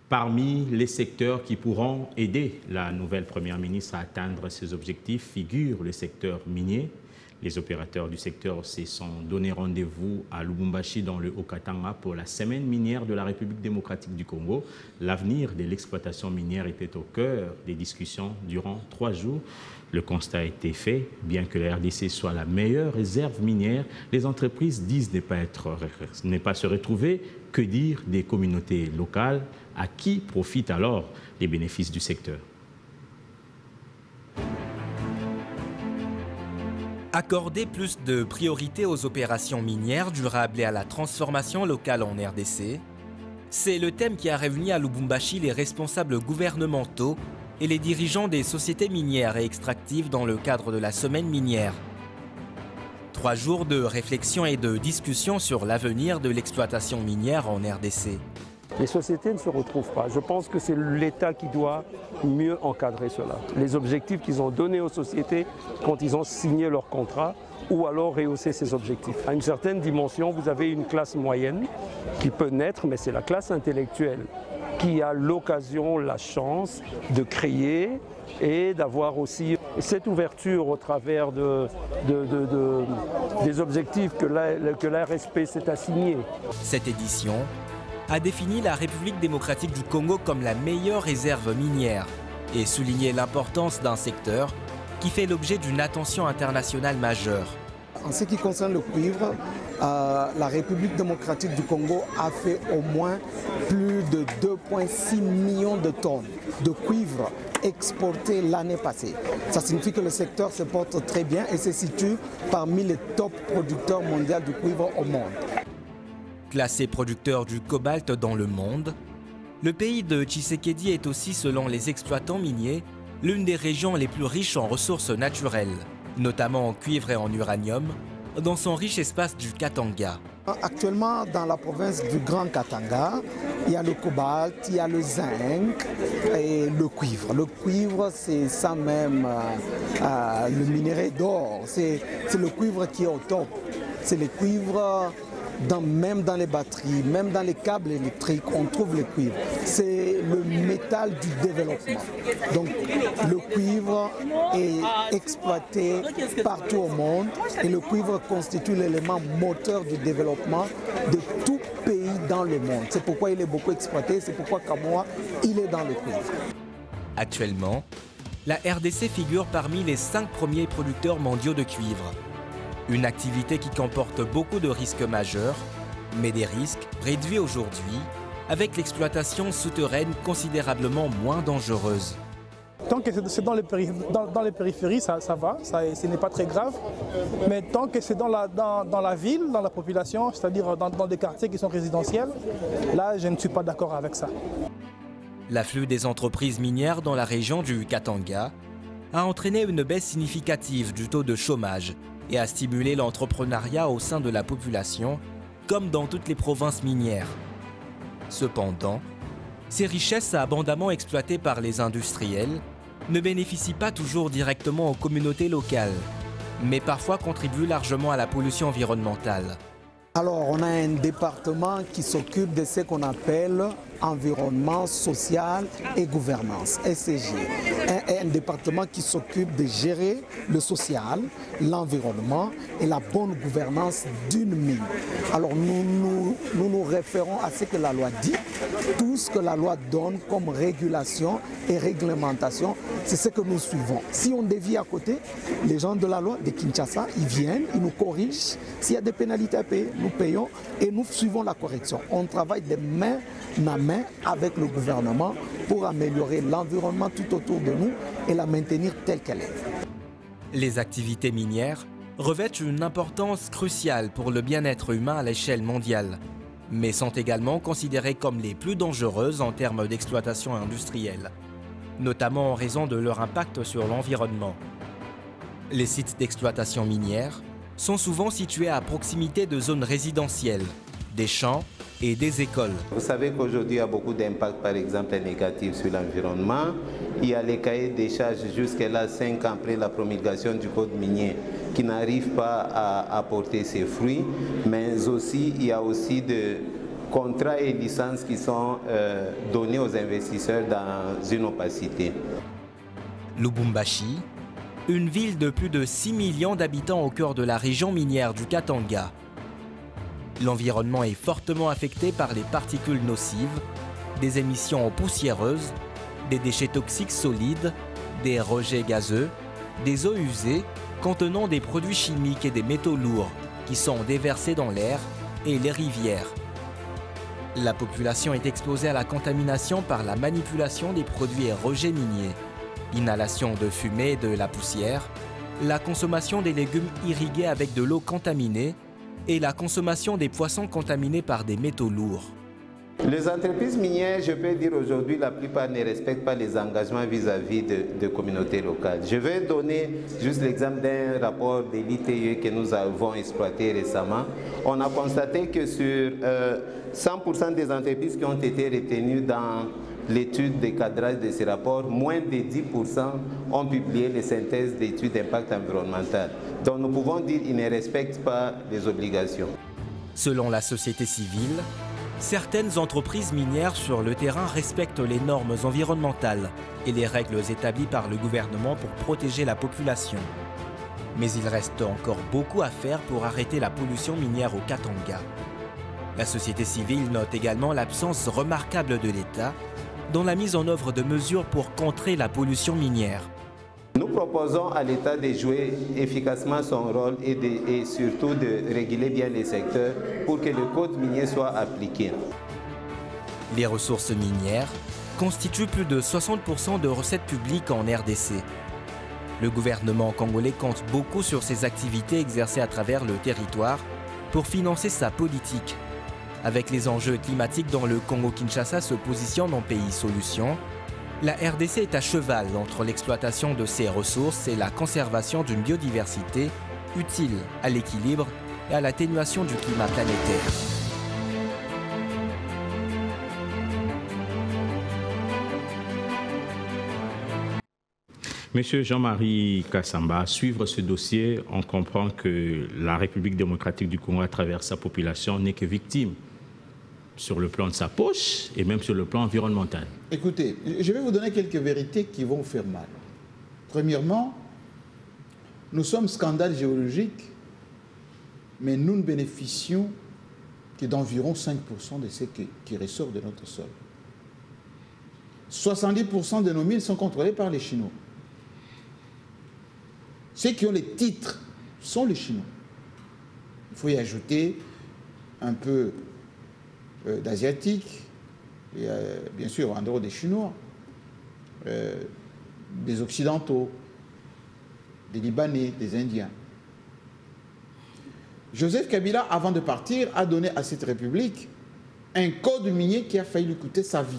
Parmi les secteurs qui pourront aider la nouvelle Première ministre à atteindre ses objectifs figure le secteur minier. Les opérateurs du secteur se sont donné rendez-vous à Lubumbashi dans le Haut-Katanga pour la semaine minière de la République démocratique du Congo. L'avenir de l'exploitation minière était au cœur des discussions durant 3 jours. Le constat a été fait, bien que la RDC soit la meilleure réserve minière, les entreprises disent ne pas se retrouver. Que dire des communautés locales? À qui profitent alors les bénéfices du secteur? Accorder plus de priorité aux opérations minières durables et à la transformation locale en RDC, c'est le thème qui a réuni à Lubumbashi les responsables gouvernementaux et les dirigeants des sociétés minières et extractives dans le cadre de la semaine minière. 3 jours de réflexion et de discussion sur l'avenir de l'exploitation minière en RDC. Les sociétés ne se retrouvent pas. Je pense que c'est l'État qui doit mieux encadrer cela. Les objectifs qu'ils ont donnés aux sociétés quand ils ont signé leur contrat, ou alors rehausser ces objectifs. À une certaine dimension, vous avez une classe moyenne qui peut naître, mais c'est la classe intellectuelle qui a l'occasion, la chance de créer et d'avoir aussi cette ouverture au travers des objectifs que la RSP s'est assigné. Cette édition a défini la République démocratique du Congo comme la meilleure réserve minière et souligné l'importance d'un secteur qui fait l'objet d'une attention internationale majeure. En ce qui concerne le cuivre, la République démocratique du Congo a fait au moins plus de 2,6 millions de tonnes de cuivre exportées l'année passée. Ça signifie que le secteur se porte très bien et se situe parmi les top producteurs mondiaux du cuivre au monde. Classé producteur du cobalt dans le monde, le pays de Tshisekedi est aussi, selon les exploitants miniers, l'une des régions les plus riches en ressources naturelles, notamment en cuivre et en uranium, dans son riche espace du Katanga. Actuellement, dans la province du Grand Katanga, il y a le cobalt, il y a le zinc et le cuivre. Le cuivre, c'est ça même, le minerai d'or. C'est le cuivre qui est au top. C'est le cuivre... Même dans les batteries, même dans les câbles électriques, on trouve le cuivre. C'est le métal du développement. Donc le cuivre est exploité partout au monde et le cuivre constitue l'élément moteur du développement de tout pays dans le monde. C'est pourquoi il est beaucoup exploité, c'est pourquoi Kamoa, il est dans le cuivre. Actuellement, la RDC figure parmi les 5 premiers producteurs mondiaux de cuivre. Une activité qui comporte beaucoup de risques majeurs, mais des risques réduits aujourd'hui avec l'exploitation souterraine considérablement moins dangereuse. Tant que c'est dans les périphéries, ça va, ce n'est pas très grave. Mais tant que c'est dans la ville, dans la population, c'est-à-dire dans des quartiers qui sont résidentiels, là, je ne suis pas d'accord avec ça. L'afflux des entreprises minières dans la région du Katanga a entraîné une baisse significative du taux de chômage et a stimulé l'entrepreneuriat au sein de la population, comme dans toutes les provinces minières. Cependant, ces richesses abondamment exploitées par les industriels ne bénéficient pas toujours directement aux communautés locales, mais parfois contribuent largement à la pollution environnementale. Alors, on a un département qui s'occupe de ce qu'on appelle environnement social et gouvernance, SCG. Un département qui s'occupe de gérer le social, l'environnement et la bonne gouvernance d'une mine. Alors, nous référons à ce que la loi dit. Tout ce que la loi donne comme régulation et réglementation, c'est ce que nous suivons. Si on dévie à côté, les gens de la loi de Kinshasa, ils viennent, ils nous corrigent. S'il y a des pénalités à payer, nous payons et nous suivons la correction. On travaille de main à main avec le gouvernement pour améliorer l'environnement tout autour de nous et la maintenir telle qu'elle est. Les activités minières revêtent une importance cruciale pour le bien-être humain à l'échelle mondiale, mais sont également considérées comme les plus dangereuses en termes d'exploitation industrielle, notamment en raison de leur impact sur l'environnement. Les sites d'exploitation minière sont souvent situés à proximité de zones résidentielles, des champs et des écoles. Vous savez qu'aujourd'hui, il y a beaucoup d'impacts, par exemple, négatifs sur l'environnement. Il y a les cahiers des charges jusqu'à 5 ans après la promulgation du code minier qui n'arrivent pas à porter ses fruits, mais aussi il y a aussi contrats et licences qui sont donnés aux investisseurs dans une opacité. Lubumbashi, une ville de plus de 6 millions d'habitants au cœur de la région minière du Katanga. L'environnement est fortement affecté par les particules nocives, des émissions poussiéreuses, des déchets toxiques solides, des rejets gazeux, des eaux usées contenant des produits chimiques et des métaux lourds qui sont déversés dans l'air et les rivières. La population est exposée à la contamination par la manipulation des produits et rejets miniers, inhalation de fumée et de la poussière, la consommation des légumes irrigués avec de l'eau contaminée et la consommation des poissons contaminés par des métaux lourds. Les entreprises minières, je peux dire aujourd'hui, la plupart ne respectent pas les engagements vis-à-vis de communautés locales. Je vais donner juste l'exemple d'un rapport de l'ITE que nous avons exploité récemment. On a constaté que sur 100% des entreprises qui ont été retenues dans l'étude de cadrage de ces rapports, moins de 10% ont publié les synthèses d'études d'impact environnemental. Donc nous pouvons dire qu'ils ne respectent pas les obligations. Selon la société civile, certaines entreprises minières sur le terrain respectent les normes environnementales et les règles établies par le gouvernement pour protéger la population. Mais il reste encore beaucoup à faire pour arrêter la pollution minière au Katanga. La société civile note également l'absence remarquable de l'État dans la mise en œuvre de mesures pour contrer la pollution minière. Nous proposons à l'État de jouer efficacement son rôle et surtout de réguler bien les secteurs pour que le code minier soit appliqué. Les ressources minières constituent plus de 60% de recettes publiques en RDC. Le gouvernement congolais compte beaucoup sur ces activités exercées à travers le territoire pour financer sa politique. Avec les enjeux climatiques dont le Congo-Kinshasa se positionne en pays solution, la RDC est à cheval entre l'exploitation de ses ressources et la conservation d'une biodiversité utile à l'équilibre et à l'atténuation du climat planétaire. Monsieur Jean-Marie Kassamba, à suivre ce dossier, on comprend que la République démocratique du Congo, à travers sa population, n'est que victime sur le plan de sa poche et même sur le plan environnemental. Écoutez, je vais vous donner quelques vérités qui vont faire mal. Premièrement, nous sommes scandale géologique, mais nous ne bénéficions que d'environ 5% de ce qui ressort de notre sol. 70% de nos mines sont contrôlées par les Chinois. Ceux qui ont les titres sont les Chinois. Il faut y ajouter un peu d'Asiatiques, bien sûr en dehors des Chinois, des Occidentaux, des Libanais, des Indiens. Joseph Kabila, avant de partir, a donné à cette République un code minier qui a failli lui coûter sa vie,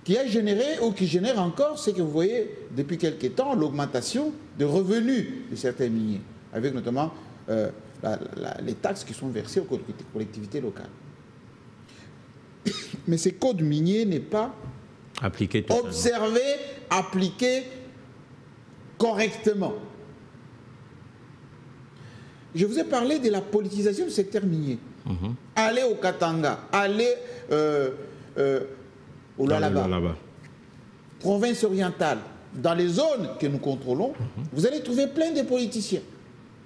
qui a généré ou qui génère encore ce que vous voyez depuis quelques temps, l'augmentation de revenus de certains miniers, avec notamment les taxes qui sont versées aux collectivités locales. Mais ce code minier n'est pas observé, appliqué correctement. Je vous ai parlé de la politisation du secteur minier. Allez au Katanga, allez au Lualaba, province orientale, dans les zones que nous contrôlons, vous allez trouver plein de politiciens,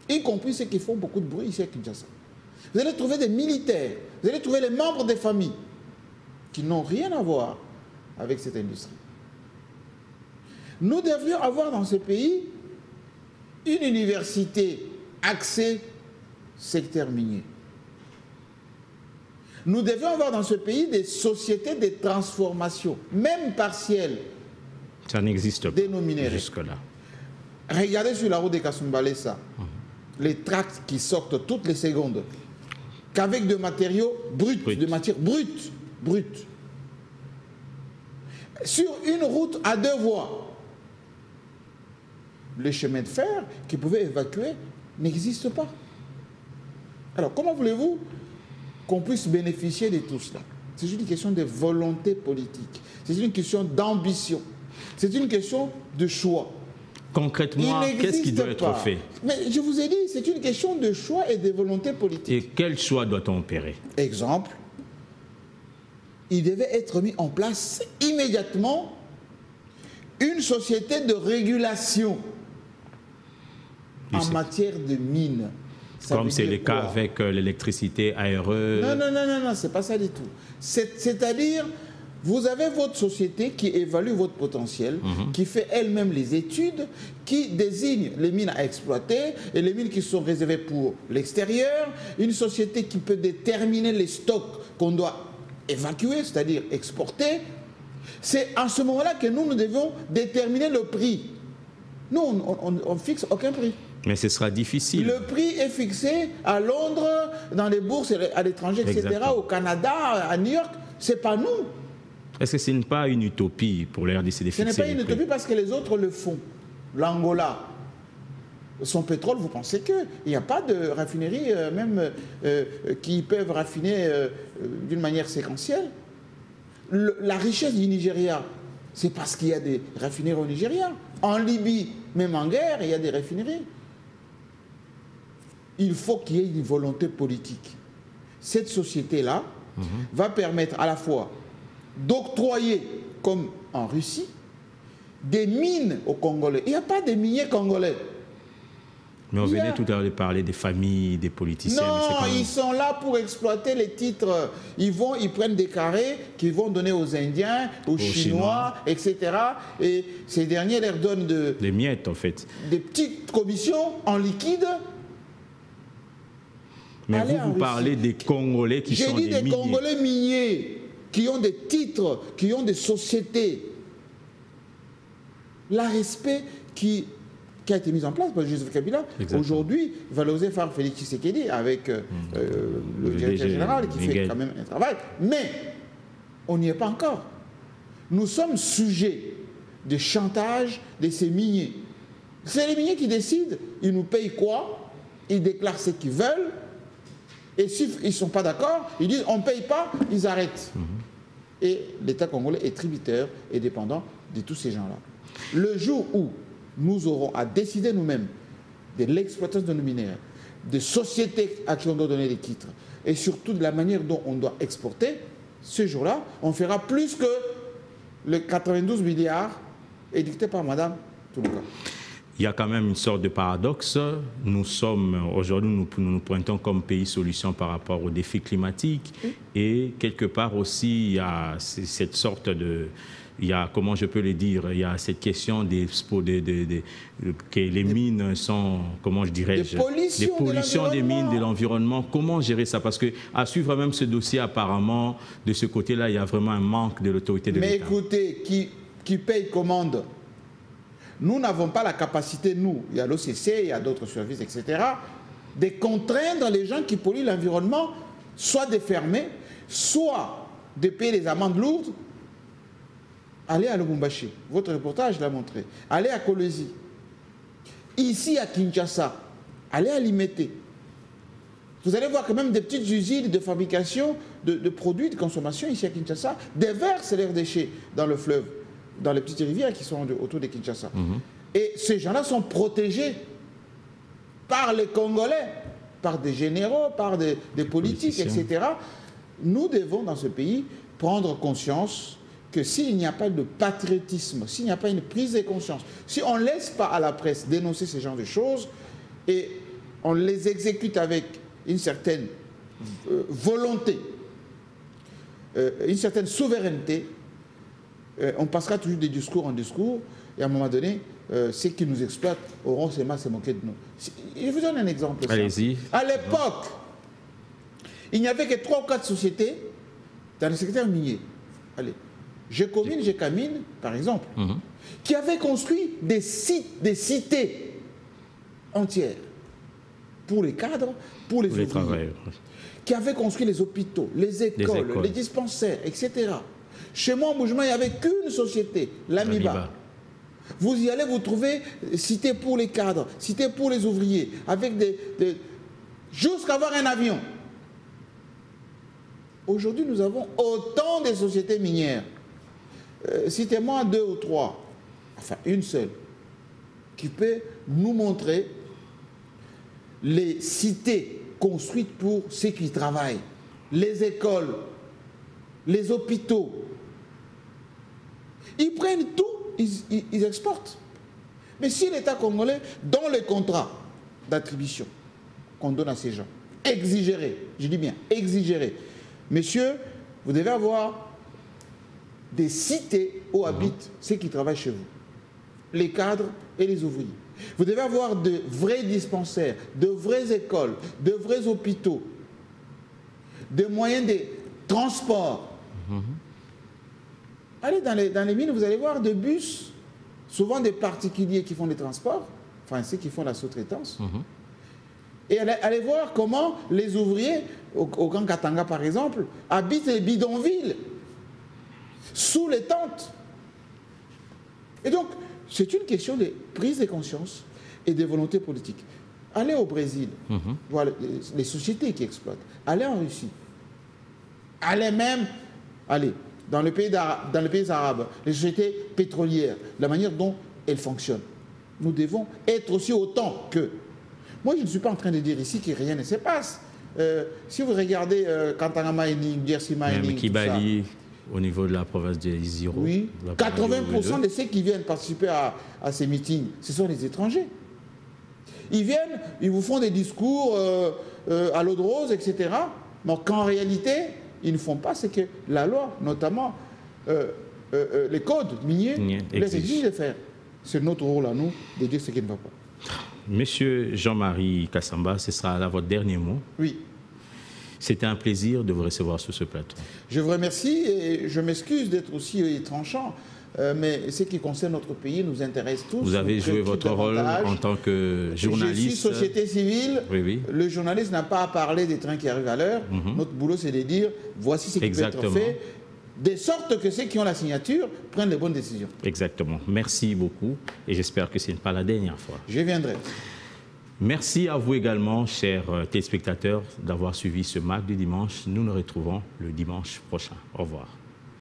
y compris ceux qui font beaucoup de bruit ici à Kinshasa. Vous allez trouver des militaires, vous allez trouver les membres des familles qui n'ont rien à voir avec cette industrie. Nous devrions avoir dans ce pays une université axée secteur minier. Nous devions avoir dans ce pays des sociétés de transformation, même partielles. Ça n'existe pas jusque-là. Regardez sur la route de Kasumbalesa, les tracts qui sortent toutes les secondes, qu'avec de matériaux bruts, de matières brutes. Sur une route à 2 voies, les chemins de fer qui pouvaient évacuer n'existent pas. Alors, comment voulez-vous qu'on puisse bénéficier de tout cela? C'est une question de volonté politique, c'est une question d'ambition, c'est une question de choix. Concrètement, qu'est-ce qui doit être fait? Mais je vous ai dit, c'est une question de choix et de volonté politique. Et quel choix doit-on opérer? Exemple, il devait être mis en place immédiatement une société de régulation en matière de mines. Comme c'est le cas avec l'électricité ARE. Non, c'est pas ça du tout. C'est-à-dire, vous avez votre société qui évalue votre potentiel, qui fait elle-même les études, qui désigne les mines à exploiter et les mines qui sont réservées pour l'extérieur, une société qui peut déterminer les stocks qu'on doit évacuer, c'est-à-dire exporter. C'est à ce moment-là que nous devons déterminer le prix. Nous, on fixe aucun prix. Mais ce sera difficile. Le prix est fixé à Londres, dans les bourses à l'étranger, etc., Exactement. Au Canada, à New York. Ce n'est pas nous. Est-ce que ce n'est pas une utopie pour les RDC de fixer Ce n'est pas une utopie parce que les autres le font. L'Angola, son pétrole, vous pensez qu'il n'y a pas de raffinerie même qui peuvent raffiner d'une manière séquentielle. La richesse du Nigeria, c'est parce qu'il y a des raffineries au Nigeria. En Libye, même en guerre, il y a des raffineries. Il faut qu'il y ait une volonté politique. Cette société-là va permettre à la fois d'octroyer, comme en Russie, des mines aux Congolais. Il n'y a pas de miniers congolais. Mais on venait tout à l'heure de parler des familles, des politiciens. Non, ils sont là pour exploiter les titres. Ils prennent des carrés qu'ils vont donner aux Indiens, aux Chinois, etc. Et ces derniers leur donnent des miettes, en fait. Des petites commissions en liquide. Mais vous parlez des Congolais qui sont des miniers. J'ai dit des Congolais miniers, qui ont des titres, qui ont des sociétés. La respect qui a été mise en place par Joseph Kabila, aujourd'hui, va l'oser faire Félix Tshisekedi avec le directeur général qui fait quand même un travail. Mais on n'y est pas encore. Nous sommes sujets de chantage de ces miniers. C'est les miniers qui décident, ils nous payent quoi, ils déclarent ce qu'ils veulent, et s'ils ne sont pas d'accord, ils disent on ne paye pas, ils arrêtent. Et l'État congolais est tributaire et dépendant de tous ces gens-là. Le jour où nous aurons à décider nous-mêmes de l'exploitation de nos minéraux, des sociétés à qui on doit donner des titres, et surtout de la manière dont on doit exporter, ce jour-là, on fera plus que le 92 milliards édicté par Mme Toulouka. Il y a quand même une sorte de paradoxe. Nous sommes, aujourd'hui, nous pointons comme pays solution par rapport aux défis climatiques. Et quelque part aussi, il y a cette sorte de... Il y a, comment je peux le dire, il y a cette question que les mines sont, comment je dirais-je, des pollutions des mines, de l'environnement. Comment gérer ça? Parce qu'à suivre même ce dossier, apparemment, de ce côté-là, il y a vraiment un manque de l'autorité de l'État. Mais écoutez, qui paye commande? Nous n'avons pas la capacité, nous, il y a l'OCC, il y a d'autres services, etc., de contraindre les gens qui polluent l'environnement, soit de fermer, soit de payer des amendes lourdes. Allez à Lubumbashi, votre reportage l'a montré. Allez à Kolwezi. Ici à Kinshasa, allez à Limete. Vous allez voir quand même des petites usines de fabrication de produits de consommation ici à Kinshasa déversent leurs déchets dans le fleuve, dans les petites rivières qui sont autour de Kinshasa. Et ces gens-là sont protégés par les Congolais, par des généraux, par des politiques, etc. Nous devons, dans ce pays, prendre conscience que s'il n'y a pas de patriotisme, s'il n'y a pas une prise de conscience, si on ne laisse pas à la presse dénoncer ce genre de choses et on les exécute avec une certaine volonté, une certaine souveraineté, on passera toujours de discours en discours et à un moment donné, ceux qui nous exploitent auront seulement à se moquer de nous. Je vous donne un exemple. Allez-y. À l'époque, il n'y avait que 3 ou 4 sociétés dans le secteur minier. Allez. Gécamine, par exemple, qui avait construit des cités entières pour les cadres, pour les ouvriers, qui avait construit les hôpitaux, les écoles, les dispensaires, etc. Chez moi, en Mouvement, il n'y avait qu'une société, l'Amiba. Vous y allez, vous trouvez cité pour les cadres, cité pour les ouvriers, avec jusqu'à avoir un avion. Aujourd'hui, nous avons autant de sociétés minières. Citez-moi 2 ou 3, enfin une seule, qui peut nous montrer les cités construites pour ceux qui travaillent, les écoles, les hôpitaux. Ils prennent tout, ils exportent. Mais si l'État congolais, dans les contrats d'attribution qu'on donne à ces gens, exigerait, je dis bien exigerait, messieurs, vous devez avoir des cités où habitent ceux qui travaillent chez vous, les cadres et les ouvriers. Vous devez avoir de vrais dispensaires, de vraies écoles, de vrais hôpitaux, des moyens de transport. Allez dans les mines, vous allez voir des bus, souvent des particuliers qui font les transports, enfin ceux qui font la sous-traitance. Et allez voir comment les ouvriers, au Grand Katanga par exemple, habitent les bidonvilles, sous les tentes. Et donc, c'est une question de prise de conscience et de volonté politique. Allez au Brésil, voir les sociétés qui exploitent. Allez en Russie. Allez même, dans les pays arabes, les sociétés pétrolières, la manière dont elles fonctionnent. Nous devons être aussi autant que. Moi, je ne suis pas en train de dire ici que rien ne se passe. Si vous regardez Katanga Mining, Jersey Mining, même Kibali, au niveau de la province de Isiro. Oui, 80% de ceux qui viennent participer à ces meetings, ce sont les étrangers. Ils viennent, ils vous font des discours à l'eau de rose, etc. Mais qu'en réalité, ils ne font pas ce que la loi, notamment les codes miniers, les exigent de faire. C'est notre rôle à nous de dire ce qui ne va pas. Monsieur Jean-Marie Kassamba, ce sera là votre dernier mot. Oui. C'était un plaisir de vous recevoir sur ce plateau. Je vous remercie et je m'excuse d'être aussi tranchant, mais ce qui concerne notre pays nous intéresse tous. Vous avez joué votre rôle en tant que journaliste. Je suis société civile. Oui. Le journaliste n'a pas à parler des trains qui arrivent à l'heure. Notre boulot, c'est de dire voici ce qui peut être fait, de sorte que ceux qui ont la signature prennent les bonnes décisions. Exactement. Merci beaucoup et j'espère que ce n'est pas la dernière fois. Je viendrai. Merci à vous également, chers téléspectateurs, d'avoir suivi ce MAC du dimanche. Nous nous retrouvons le dimanche prochain. Au revoir.